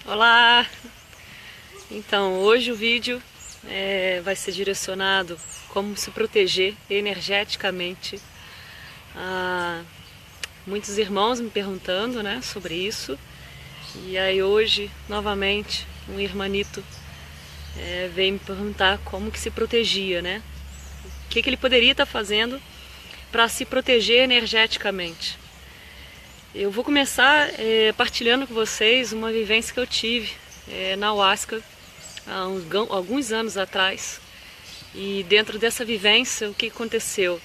Olá! Então, hoje o vídeo vai ser direcionado como se proteger energeticamente. Muitos irmãos me perguntando, né, sobre isso. E aí hoje, novamente, um irmanito veio me perguntar como que se protegia, né? O que ele poderia estar fazendo para se proteger energeticamente. Eu vou começar partilhando com vocês uma vivência que eu tive na Ayahuasca há alguns anos atrás. E dentro dessa vivência, o que aconteceu?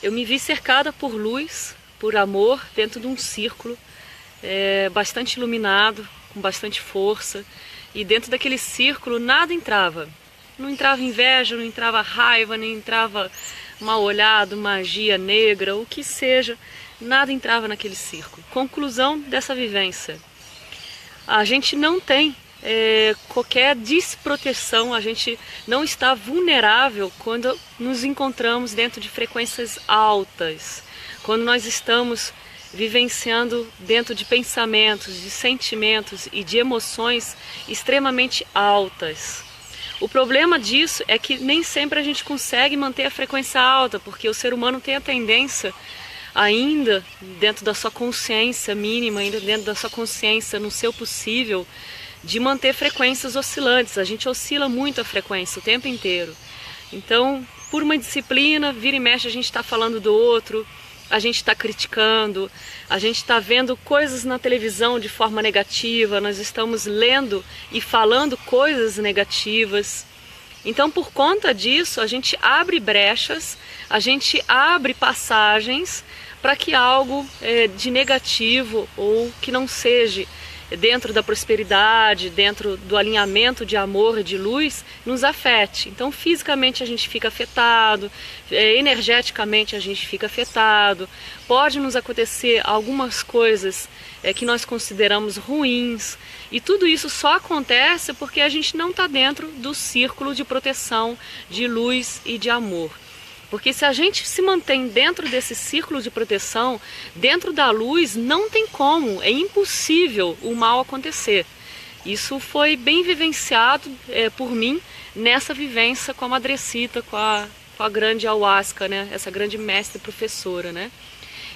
Eu me vi cercada por luz, por amor, dentro de um círculo bastante iluminado, com bastante força. E dentro daquele círculo nada entrava. Não entrava inveja, não entrava raiva, não entrava mal olhado, magia negra, o que seja. Nada entrava naquele círculo. Conclusão dessa vivência: a gente não tem qualquer desproteção, a gente não está vulnerável quando nos encontramos dentro de frequências altas, quando nós estamos vivenciando dentro de pensamentos, de sentimentos e de emoções extremamente altas. O problema disso é que nem sempre a gente consegue manter a frequência alta, porque o ser humano tem a tendência, ainda dentro da sua consciência mínima, ainda dentro da sua consciência, no seu possível, de manter frequências oscilantes. A gente oscila muito a frequência o tempo inteiro. Então, por uma disciplina, vira e mexe a gente está falando do outro, a gente está criticando, a gente está vendo coisas na televisão de forma negativa, nós estamos lendo e falando coisas negativas. Então, por conta disso, a gente abre brechas, a gente abre passagens para que algo de negativo ou que não seja dentro da prosperidade, dentro do alinhamento de amor e de luz, nos afete. Então, fisicamente a gente fica afetado, energeticamente a gente fica afetado, pode nos acontecer algumas coisas que nós consideramos ruins, e tudo isso só acontece porque a gente não está dentro do círculo de proteção, de luz e de amor. Porque se a gente se mantém dentro desse círculo de proteção, dentro da luz, não tem como, é impossível o mal acontecer. Isso foi bem vivenciado por mim nessa vivência com a Madrecita, com a grande Ayahuasca, né? Essa grande mestre professora, né?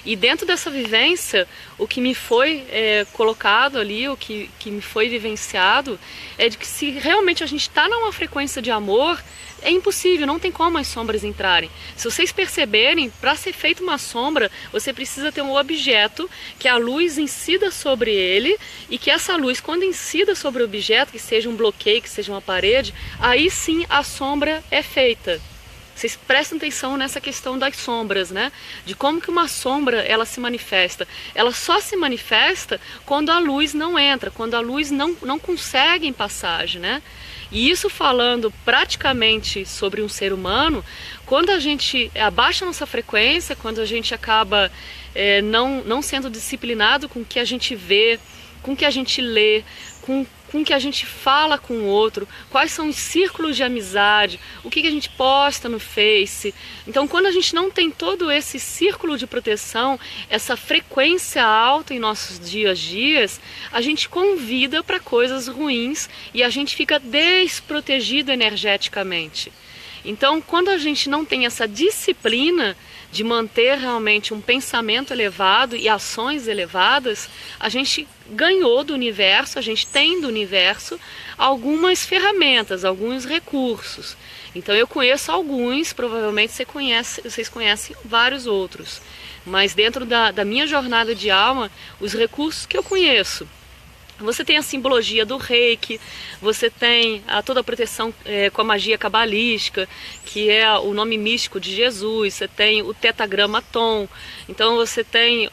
E dentro dessa vivência, o que me foi colocado ali, o que me foi vivenciado, é de que se realmente a gente está numa frequência de amor, é impossível, não tem como as sombras entrarem. Se vocês perceberem, para ser feita uma sombra, você precisa ter um objeto que a luz incida sobre ele, e que essa luz, quando incida sobre o objeto, que seja um bloqueio, que seja uma parede, aí sim a sombra é feita. Vocês prestem atenção nessa questão das sombras, né? De como que uma sombra ela se manifesta. Ela só se manifesta quando a luz não entra, quando a luz não consegue passagem, né? E isso falando praticamente sobre um ser humano, quando a gente abaixa nossa frequência, quando a gente acaba não sendo disciplinado com o que a gente vê, com o que a gente lê, com o que a gente fala com o outro, quais são os círculos de amizade, o que a gente posta no Face. Então, quando a gente não tem todo esse círculo de proteção, essa frequência alta em nossos dias, a gente convida para coisas ruins e a gente fica desprotegido energeticamente. Então, quando a gente não tem essa disciplina de manter realmente um pensamento elevado e ações elevadas, a gente ganhou do universo, a gente tem do universo algumas ferramentas, alguns recursos. Então eu conheço alguns, provavelmente vocês conhecem vários outros. Mas dentro da minha jornada de alma, os recursos que eu conheço: você tem a simbologia do reiki, você tem toda a proteção com a magia cabalística, que é o nome místico de Jesus, você tem o tetagramaton, então você tem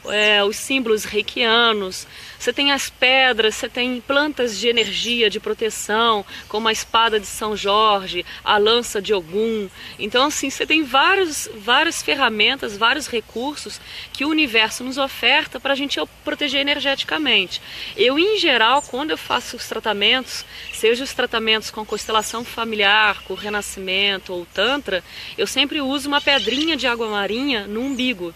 os símbolos reikianos, você tem as pedras, você tem plantas de energia, de proteção, como a espada de São Jorge, a lança de Ogum. Então, assim, você tem várias ferramentas, vários recursos que o universo nos oferta para a gente proteger energeticamente. Eu, em geral, quando eu faço os tratamentos, seja os tratamentos com constelação familiar, com renascimento ou tantra, eu sempre uso uma pedrinha de água marinha no umbigo.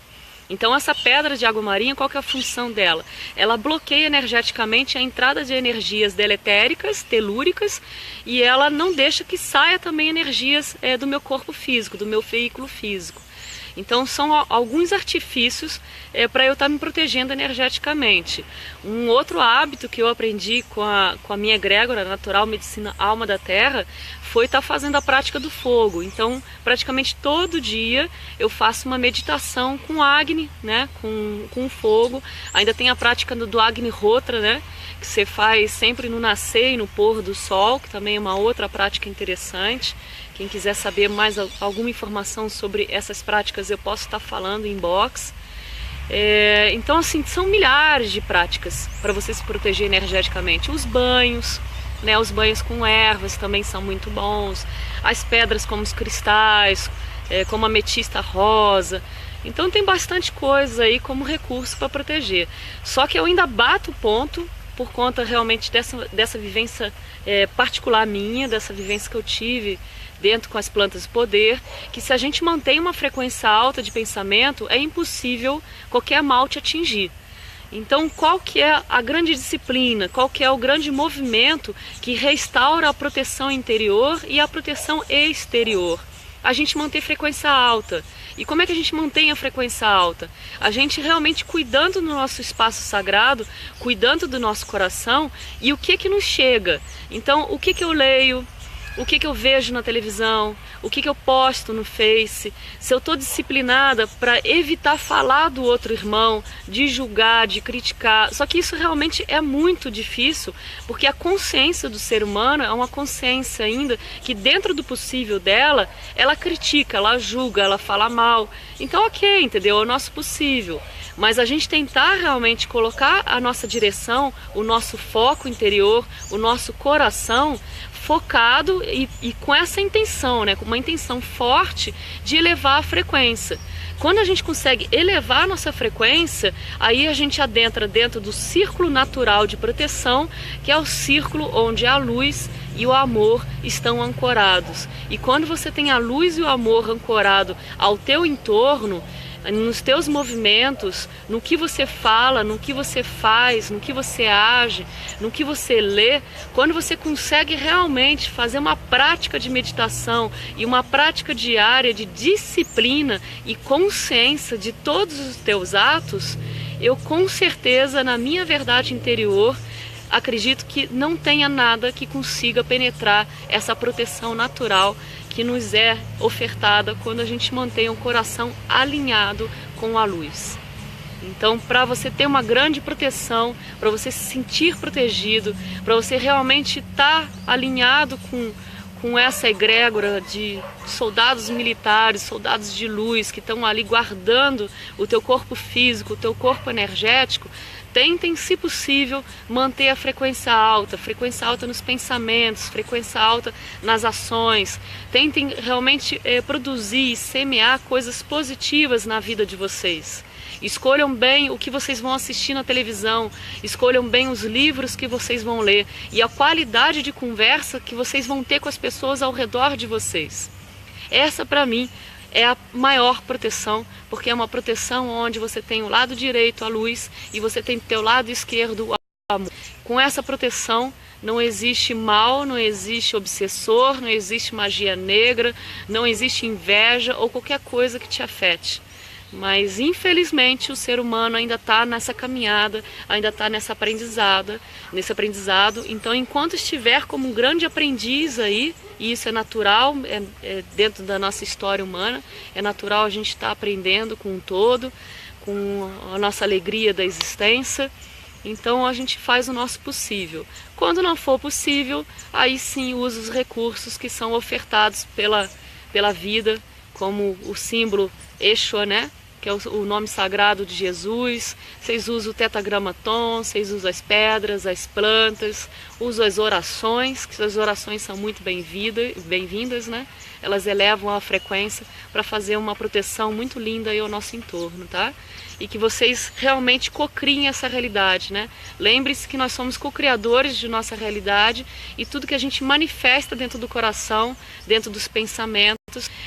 Então essa pedra de água marinha, qual que é a função dela? Ela bloqueia energeticamente a entrada de energias deletéricas, telúricas, e ela não deixa que saia também energias do meu corpo físico, do meu veículo físico. Então são alguns artifícios para eu estar me protegendo energeticamente. Um outro hábito que eu aprendi com a minha egrégora natural, medicina alma da terra, foi estar fazendo a prática do fogo. Então praticamente todo dia eu faço uma meditação com Agni, né, com fogo. Ainda tem a prática do Agni Hotra, né, que você faz sempre no nascer e no pôr do sol, que também é uma outra prática interessante. Quem quiser saber mais alguma informação sobre essas práticas, eu posso estar falando em inbox. Então, assim, são milhares de práticas para você se proteger energeticamente. Os banhos, né, os banhos com ervas também são muito bons. As pedras como os cristais, como a ametista rosa. Então tem bastante coisa aí como recurso para proteger. Só que eu ainda bato o ponto, por conta realmente dessa vivência particular minha, dessa vivência que eu tive dentro com as plantas do poder, que se a gente mantém uma frequência alta de pensamento, é impossível qualquer mal te atingir. Então, qual que é a grande disciplina, qual que é o grande movimento que restaura a proteção interior e a proteção exterior? A gente manter frequência alta. E como é que a gente mantém a frequência alta? A gente realmente cuidando do nosso espaço sagrado, cuidando do nosso coração e o que nos chega. Então, o que eu leio? O que eu vejo na televisão, o que eu posto no Face, se eu estou disciplinada para evitar falar do outro irmão, de julgar, de criticar. Só que isso realmente é muito difícil, porque a consciência do ser humano é uma consciência ainda que dentro do possível dela, ela critica, ela julga, ela fala mal. Então ok, entendeu? É o nosso possível. Mas a gente tentar realmente colocar a nossa direção, o nosso foco interior, o nosso coração focado e com essa intenção, né, com uma intenção forte de elevar a frequência. Quando a gente consegue elevar a nossa frequência, aí a gente adentra dentro do círculo natural de proteção, que é o círculo onde a luz e o amor estão ancorados. E quando você tem a luz e o amor ancorado ao teu entorno, nos teus movimentos, no que você fala, no que você faz, no que você age, no que você lê, quando você consegue realmente fazer uma prática de meditação e uma prática diária de disciplina e consciência de todos os teus atos, eu com certeza, na minha verdade interior, acredito que não tenha nada que consiga penetrar essa proteção natural que nos é ofertada quando a gente mantém o coração alinhado com a luz. Então, para você ter uma grande proteção, para você se sentir protegido, para você realmente estar alinhado com essa egrégora de soldados militares, soldados de luz que estão ali guardando o teu corpo físico, o teu corpo energético, tentem, se possível, manter a frequência alta nos pensamentos, frequência alta nas ações. Tentem realmente produzir e semear coisas positivas na vida de vocês. Escolham bem o que vocês vão assistir na televisão, escolham bem os livros que vocês vão ler e a qualidade de conversa que vocês vão ter com as pessoas ao redor de vocês. Essa, para mim, é a maior proteção, porque é uma proteção onde você tem o lado direito a luz e você tem o teu lado esquerdo o amor. Com essa proteção não existe mal, não existe obsessor, não existe magia negra, não existe inveja ou qualquer coisa que te afete. Mas infelizmente o ser humano ainda está nessa caminhada, ainda está nesse aprendizado. Então, enquanto estiver como um grande aprendiz aí, e isso é natural, dentro da nossa história humana, é natural a gente estar aprendendo com um todo, com a nossa alegria da existência. Então a gente faz o nosso possível. Quando não for possível, aí sim usa os recursos que são ofertados pela vida, como o símbolo Exu, né? Que é o nome sagrado de Jesus. Vocês usam o tetragramaton, vocês usam as pedras, as plantas, usam as orações, que as orações são muito bem-vindas, né? Elas elevam a frequência para fazer uma proteção muito linda aí ao nosso entorno, tá? E que vocês realmente cocriem essa realidade, né? Lembre-se que nós somos co-criadores de nossa realidade e tudo que a gente manifesta dentro do coração, dentro dos pensamentos,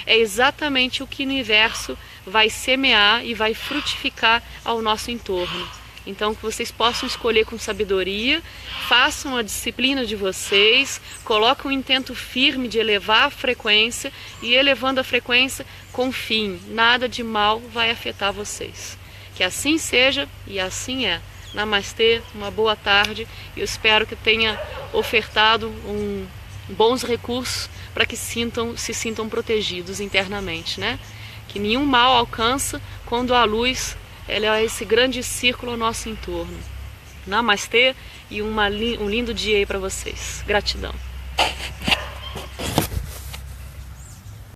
é exatamente o que o universo vai semear e vai frutificar ao nosso entorno. Então, que vocês possam escolher com sabedoria, façam a disciplina de vocês, coloquem um intento firme de elevar a frequência e elevando a frequência, confiem, nada de mal vai afetar vocês. Que assim seja e assim é. Namastê, uma boa tarde. Eu espero que tenha ofertado bons recursos para que se sintam protegidos internamente, né? Que nenhum mal alcança quando a luz ela é esse grande círculo ao nosso entorno. Namastê e um lindo dia aí para vocês. Gratidão.